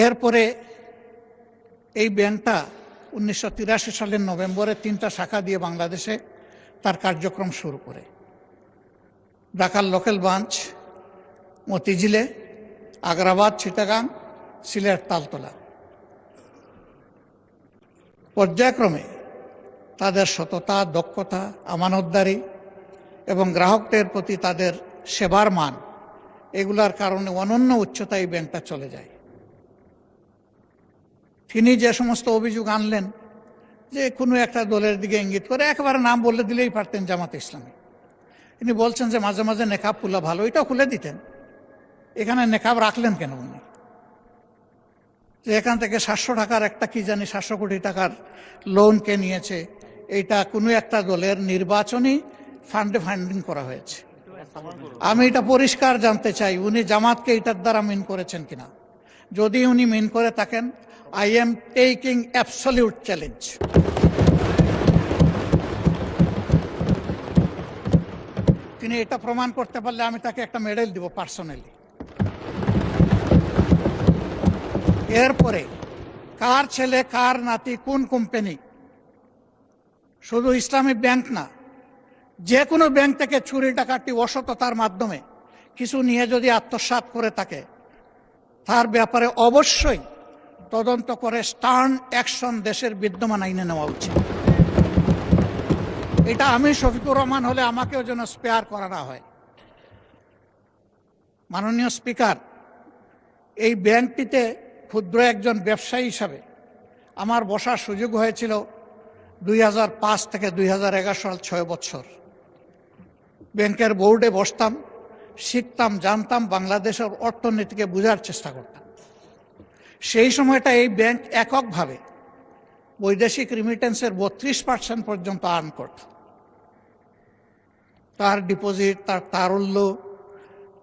এরপরে এই ব্যাংকটা 1983 সালের নভেম্বরে 3টা শাখা দিয়ে বাংলাদেশে তার কার্যক্রম শুরু করে। ঢাকার লোকাল ব্রাঞ্চ মতিঝিলে, আগ্রাবাদ, চিটাগাং, সিলেট, তালতলা। পর্যায়ক্রমে তাদের সততা, দক্ষতা, আমানতদারি এবং গ্রাহকদের প্রতি তাদের সেবার মান, এগুলার কারণে অনন্য উচ্চতায় এই ব্যাংকটা চলে যায়। তিনি যে সমস্ত অভিযোগ আনলেন, যে কোনো একটা দলের দিকে ইঙ্গিত করে, একেবারে নাম বলে দিলেই পারতেন জামাতে ইসলামী। তিনি বলছেন যে মাঝে মাঝে নেকাব খুলা ভালো, এটাও খুলে দিতেন। এখানে নেকাব রাখলেন কেন উনি? যে এখান থেকে 700 টাকার একটা কি জানি 700 কোটি টাকার লোন কে নিয়েছে, এইটা কোনো একটা দলের নির্বাচনী ফান্ডে ফান্ডিং করা হয়েছে। আমি এটা পরিষ্কার জানতে চাই, উনি জামাতকে এটার দ্বারা মিন করেছেন কিনা। যদি উনি মিন করে থাকেন, I am taking absolute challenge. তিনি এটা প্রমাণ করতে পারলে আমি তাকে একটা মেডেল দিব পার্সোনালি। এরপরে কার ছেলে, কার নাতি, কোন কোম্পানি, শুধু ইসলামী ব্যাংক না, যে কোনো ব্যাংক থেকে চুরি ডাকাতি অসততার মাধ্যমে কিছু নিয়ে যদি আত্মসাৎ করে থাকে, তার ব্যাপারে অবশ্যই তদন্ত করে স্টার্ন অ্যাকশন দেশের বিদ্যমান আইনে নেওয়া উচিত। এটা আমি শফিকুর রহমান হলে আমাকেও যেন স্পেয়ার করা না হয়। মাননীয় স্পিকার, এই ব্যাংকটিতে ক্ষুদ্র একজন ব্যবসায়ী হিসাবে আমার বসার সুযোগ হয়েছিল 2005 থেকে 2011 সাল, 6 বছর। ব্যাংকের বোর্ডে বসতাম, শিখতাম, জানতাম, বাংলাদেশের অর্থনীতিকে বোঝার চেষ্টা করতাম। সেই সময়টা এই ব্যাংক এককভাবে বৈদেশিক রিমিটেন্সের 32% পর্যন্ত আর্ন করত। তার ডিপোজিট, তার তারল্য,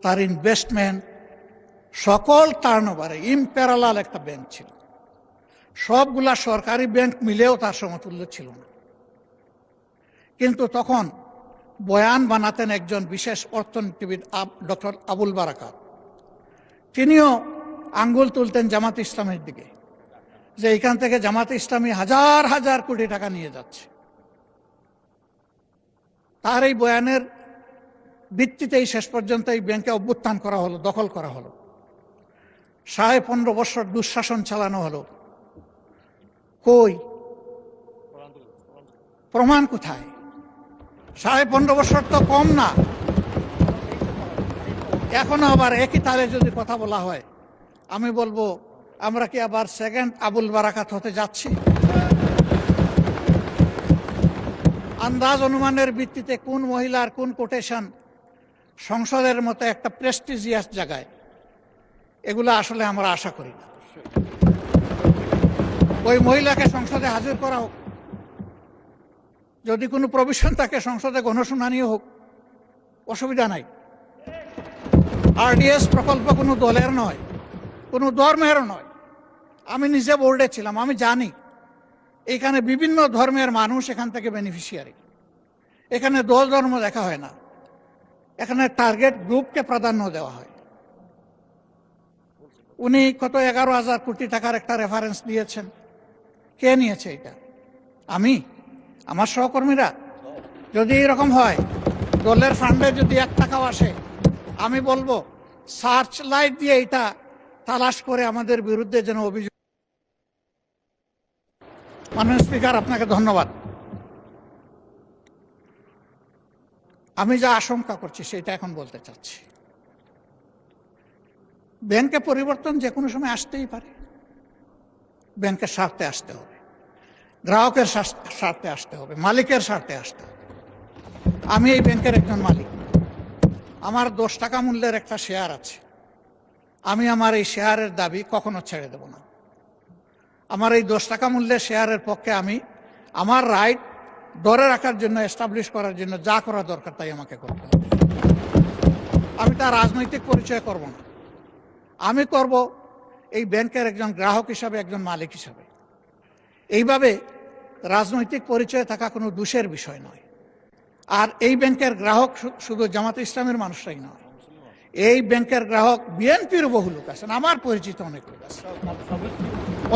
তার ইনভেস্টমেন্ট, সকল টার্নওভারে ইম্প্যারালাল একটা ব্যাংক ছিল। সবগুলা সরকারি ব্যাংক মিলেও তার সমতুল্য ছিল না। কিন্তু তখন বয়ান বানাতেন একজন বিশেষ অর্থনীতিবিদ, ডক্টর আবুল বারাকাত। তিনিও আঙ্গুল তুলতেন জামাত ইসলামের দিকে, যে এখান থেকে জামাতে ইসলামী হাজার হাজার কোটি টাকা নিয়ে যাচ্ছে। তার এই বয়ানের ভিত্তিতেই শেষ পর্যন্ত এই ব্যাংকে অভ্যুত্থান করা হলো, দখল করা হলো। 15.5 বছর দুঃশাসন চালানো হলো। কই প্রমাণ কোথায়? 15.5 বছর তো কম না। এখনো আবার একই তালে যদি কথা বলা হয়, আমি বলবো আমরা কি আবার সেকেন্ড আবুল বারাকাত হতে যাচ্ছি? আন্দাজ অনুমানের ভিত্তিতে কোন মহিলার কোন কোটেশন সংসদের মতো একটা প্রেস্টিজিয়াস জায়গায়, এগুলো আসলে আমরা আশা করি না। ওই মহিলাকে সংসদে হাজির করা হোক, যদি কোনো প্রভিশন থাকে সংসদে গণশুনানিও হোক, অসুবিধা নাই। আরডিএস প্রকল্প কোনো দলের নয়, কোনো ধর্মেরও নয়। আমি নিজে বোর্ডে ছিলাম, আমি জানি এখানে বিভিন্ন ধর্মের মানুষ এখান থেকে বেনিফিশিয়ারি। এখানে দল ধর্ম দেখা হয় না, এখানে টার্গেট গ্রুপকে প্রাধান্য দেওয়া হয়। উনি কত 11,000 কোটি টাকার একটা রেফারেন্স দিয়েছেন। কে নিয়েছে এটা? আমি, আমার সহকর্মীরা? যদি এরকম হয়, দলের ফান্ডে যদি 1 টাকাও আসে, আমি বলবো সার্চ লাইট দিয়ে এটা তালাশ করে আমাদের বিরুদ্ধে যেন অভিযোগ। মাননীয় স্পিকার, আপনাকে ধন্যবাদ। আমি যা আশঙ্কা করছি সেটা এখন বলতে চাচ্ছি। ব্যাংকে পরিবর্তন যে কোনো সময় আসতেই পারে। ব্যাংকের স্বার্থে আসতে হবে, গ্রাহকের স্বার্থে আসতে হবে, মালিকের স্বার্থে আসতে হবে। আমি এই ব্যাংকের একজন মালিক। আমার 10 টাকা মূল্যের একটা শেয়ার আছে। আমি আমার এই শেয়ারের দাবি কখনো ছেড়ে দেব না। আমার এই 10 টাকা মূল্যের শেয়ারের পক্ষে আমি আমার রাইট ধরে রাখার জন্য, এস্টাবলিশ করার জন্য যা করা দরকার তাই আমাকে করতে হবে। আমি তার রাজনৈতিক পরিচয় করব না, আমি করব এই ব্যাংকের একজন গ্রাহক হিসাবে, একজন মালিক হিসাবে। এইভাবে রাজনৈতিক পরিচয় থাকা কোনো দোষের বিষয় নয়। আর এই ব্যাংকের গ্রাহক শুধু জামাতে ইসলামের মানুষরাই নয়, এই ব্যাংকের গ্রাহক বিএনপির বহু লোক আছেন, আমার পরিচিত অনেক লোক আছে,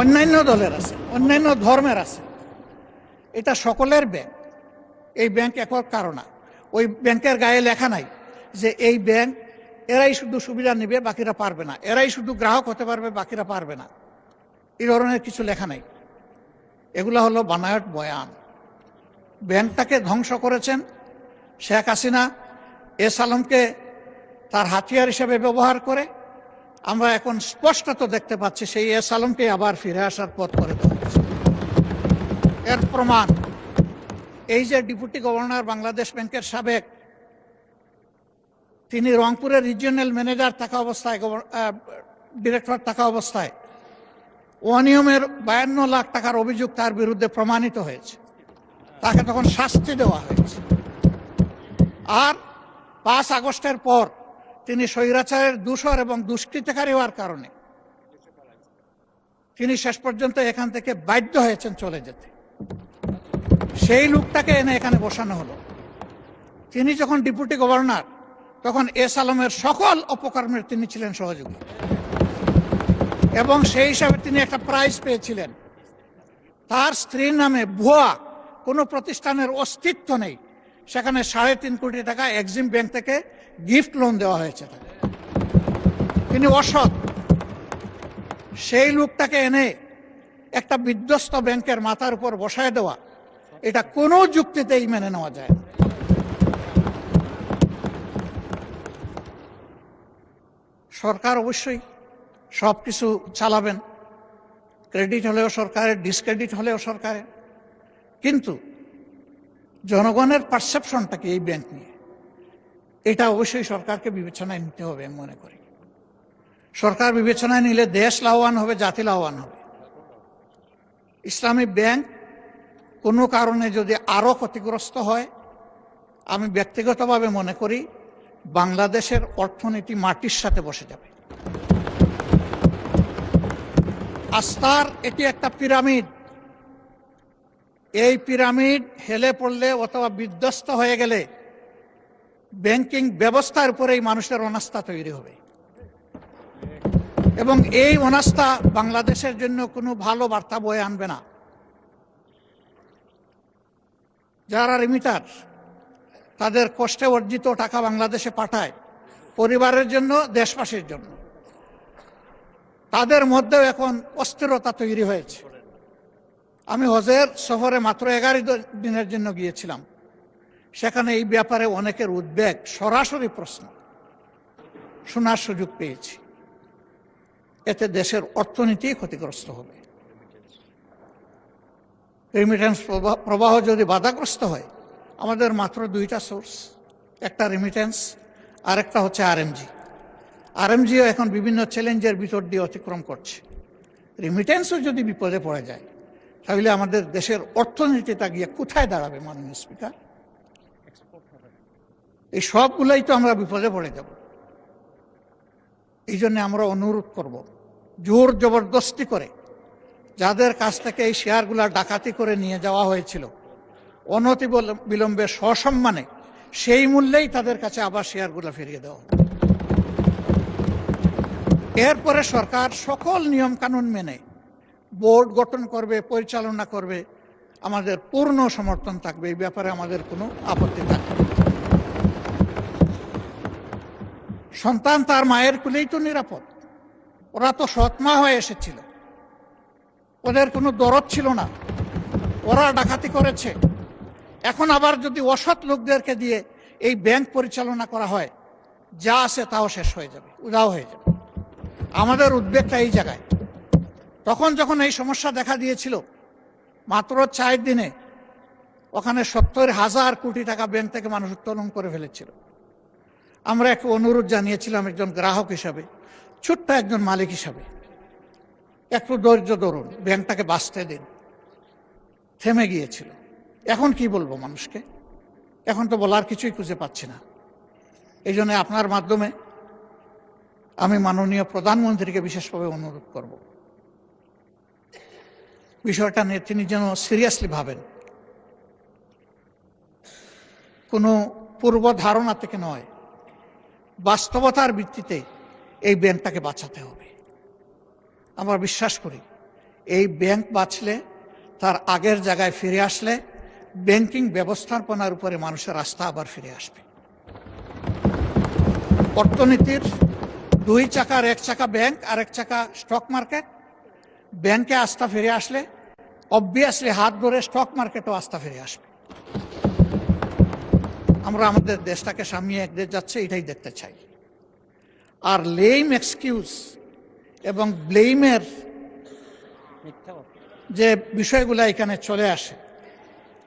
অন্যান্য দলের আছে, অন্যান্য ধর্মের আছে। এটা সকলের ব্যাংক। এই ব্যাংক একক কারণ, ওই ব্যাংকের গায়ে লেখা নাই যে এই ব্যাংক এরাই শুধু সুবিধা নেবে বাকিরা পারবে না, এরাই শুধু গ্রাহক হতে পারবে বাকিরা পারবে না, এই ধরনের কিছু লেখা নাই। এগুলো হলো বানায়ট বয়ান। ব্যাংকটাকে ধ্বংস করেছেন শেখ হাসিনা এস আলমকে তার হাতিয়ার হিসেবে ব্যবহার করে। আমরা এখন স্পষ্টত দেখতে পাচ্ছি সেই এস আলমকে আবার ফিরে আসার পথ করে দেওয়া হয়েছে। এর প্রমাণ এই যে ডেপুটি গভর্নর বাংলাদেশ ব্যাংকের সাবেক, তিনি রংপুরের রিজিওনাল ম্যানেজার থাকা অবস্থায়, ডিরেক্টর থাকা অবস্থায় অনিয়মের 52 লাখ টাকার অভিযোগ তার বিরুদ্ধে প্রমাণিত হয়েছে। তাকে তখন শাস্তি দেওয়া হয়েছে। আর 5 আগস্টের পর তিনি স্বৈরাচারের দূষর এবং দুষ্কৃতকারী হওয়ার কারণে তিনি শেষ পর্যন্ত এখান থেকে বাধ্য হয়েছেন চলে যেতে। সেই লোকটাকে এনে এখানে বসানো হলো। তিনি যখন ডেপুটি গভর্নর, তখন এস আলমের সকল অপকর্মের তিনি ছিলেন সহযোগী, এবং সেই হিসাবে তিনি একটা প্রাইজ পেয়েছিলেন। তার স্ত্রীর নামে ভুয়া কোনো প্রতিষ্ঠানের অস্তিত্ব নেই, সেখানে 3.5 কোটি টাকা এক্সিম ব্যাংক থেকে গিফট লোন দেওয়া হয়েছে তাকে। তিনি অসৎ। সেই লোকটাকে এনে একটা বিধ্বস্ত ব্যাংকের মাথার উপর বসায় দেওয়া, এটা কোনো যুক্তিতেই মেনে নেওয়া যায় না। সরকার অবশ্যই সব কিছু চালাবেন, ক্রেডিট হলেও সরকারের, ডিসক্রেডিট হলেও সরকারের, কিন্তু জনগণের পারসেপশনটা কি এই ব্যাংক নিয়ে, এটা অবশ্যই সরকারকে বিবেচনায় নিতে হবে আমি মনে করি। সরকার বিবেচনায় নিলে দেশ লাভবান হবে, জাতি লাভবান হবে। ইসলামী ব্যাংক কোনো কারণে যদি আরো ক্ষতিগ্রস্ত হয়, আমি ব্যক্তিগতভাবে মনে করি বাংলাদেশের অর্থনীতি মাটির সাথে বসে যাবে। আস্থার এটি একটা পিরামিড। এই পিরামিড হেলে পড়লে অথবা বিধ্বস্ত হয়ে গেলে ব্যাংকিং ব্যবস্থার উপরেই মানুষের অনাস্থা তৈরি হবে, এবং এই অনাস্থা বাংলাদেশের জন্য কোনো ভালো বার্তা বয়ে আনবে না। যারা রিমিটার, তাদের কষ্টে অর্জিত টাকা বাংলাদেশে পাঠায় পরিবারের জন্য, দেশবাসীর জন্য, তাদের মধ্যেও এখন অস্থিরতা তৈরি হয়েছে। আমি হজের সফরে মাত্র 11 দিনের জন্য গিয়েছিলাম। সেখানে এই ব্যাপারে অনেকের উদ্বেগ, সরাসরি প্রশ্ন শোনার সুযোগ পেয়েছি। এতে দেশের অর্থনীতি ক্ষতিগ্রস্ত হবে। রেমিটেন্স প্রবাহ যদি বাধাগ্রস্ত হয়, আমাদের মাত্র 2টা সোর্স, একটা রেমিটেন্স, আরেকটা হচ্ছে আরএমজি। আরএমজিও এখন বিভিন্ন চ্যালেঞ্জের ভিতর দিয়ে অতিক্রম করছে। রেমিটেন্সও যদি বিপদে পড়ে যায়, তাহলে আমাদের দেশের অর্থনীতিটা গিয়ে কোথায় দাঁড়াবে মাননীয় স্পিকার? এই সবগুলোই তো আমরা বিপদে পড়ে যাব। এই জন্য আমরা অনুরোধ করব, জোর জবরদস্তি করে যাদের কাছ থেকে এই শেয়ারগুলা ডাকাতি করে নিয়ে যাওয়া হয়েছিল, অনতি বিলম্বে সসম্মানে সেই মূল্যেই তাদের কাছে আবার শেয়ারগুলা ফিরিয়ে দেওয়া। এরপরে সরকার সকল নিয়ম কানুন মেনে বোর্ড গঠন করবে, পরিচালনা করবে, আমাদের পূর্ণ সমর্থন থাকবে। এই ব্যাপারে আমাদের কোনো আপত্তি থাকবে না। সন্তান তার মায়ের কুলেই তো নিরাপদ। ওরা তো সৎমা হয়ে এসেছিল, ওদের কোনো দরদ ছিল না, ওরা ডাকাতি করেছে। এখন আবার যদি অসৎ লোকদেরকে দিয়ে এই ব্যাংক পরিচালনা করা হয়, যা আছে তাও শেষ হয়ে যাবে, উধাও হয়ে যাবে। আমাদের উদ্বেগটা এই জায়গায়। তখন যখন এই সমস্যা দেখা দিয়েছিল, মাত্র 4 দিনে ওখানে 70,000 কোটি টাকা ব্যাংক থেকে মানুষ উত্তোলন করে ফেলেছিল। আমরা একটু অনুরোধ জানিয়েছিলাম একজন গ্রাহক হিসাবে, ছোট্ট একজন মালিক হিসাবে, একটু ধৈর্য ধরুন, ব্যাংকটাকে বাঁচতে দিন। থেমে গিয়েছিল। এখন কি বলবো মানুষকে? এখন তো বলার কিছুই খুঁজে পাচ্ছি না। এই জন্য আপনার মাধ্যমে আমি মাননীয় প্রধানমন্ত্রীকে বিশেষভাবে অনুরোধ করব, বিষয়টা নিয়ে তিনি যেন সিরিয়াসলি ভাবেন। কোনো পূর্ব ধারণা থেকে নয়, বাস্তবতার ভিত্তিতে এই ব্যাংকটাকে বাঁচাতে হবে। আমরা বিশ্বাস করি এই ব্যাংক বাঁচলে, তার আগের জায়গায় ফিরে আসলে ব্যাংকিং ব্যবস্থাপনার উপরে মানুষের আস্থা আবার ফিরে আসবে। অর্থনীতির দুই চাকার এক চাকা ব্যাংক আর এক চাকা স্টক মার্কেট। ব্যাংকে আস্থা ফিরে আসলে অবভিয়াসলি হাত ধরে স্টক মার্কেটও আস্থা ফিরে আসবে। আমরা আমাদের দেশটাকে সামনে এক দেশ যাচ্ছে এটাই দেখতে চাই। আর লেম এক্সকিউজ এবং ব্লেমের যে বিষয়গুলো এখানে চলে আসে,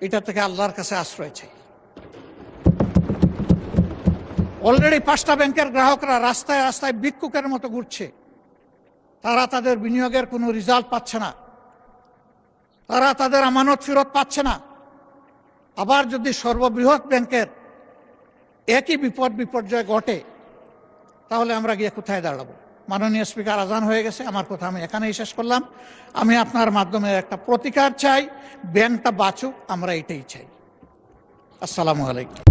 এটা থেকে আল্লাহর কাছে আশ্রয় চাই। অলরেডি 5টা ব্যাংকের গ্রাহকরা রাস্তায় রাস্তায় ভিক্ষুকের মতো ঘুরছে। তারা তাদের বিনিয়োগের কোনো রেজাল্ট পাচ্ছে না, তারা তাদের আমানত ফেরত পাচ্ছে না। আবার যদি সর্ববৃহৎ ব্যাংকের একই বিপর্যয় ঘটে, তাহলে আমরা গিয়ে কোথায় দাঁড়াবো? মাননীয় স্পিকার, আজান হয়ে গেছে, আমার কথা আমি এখানেই শেষ করলাম। আমি আপনার মাধ্যমে একটা প্রতিকার চাই, ব্যাংকটা বাঁচুক, আমরা এটাই চাই। আসসালামু আলাইকুম।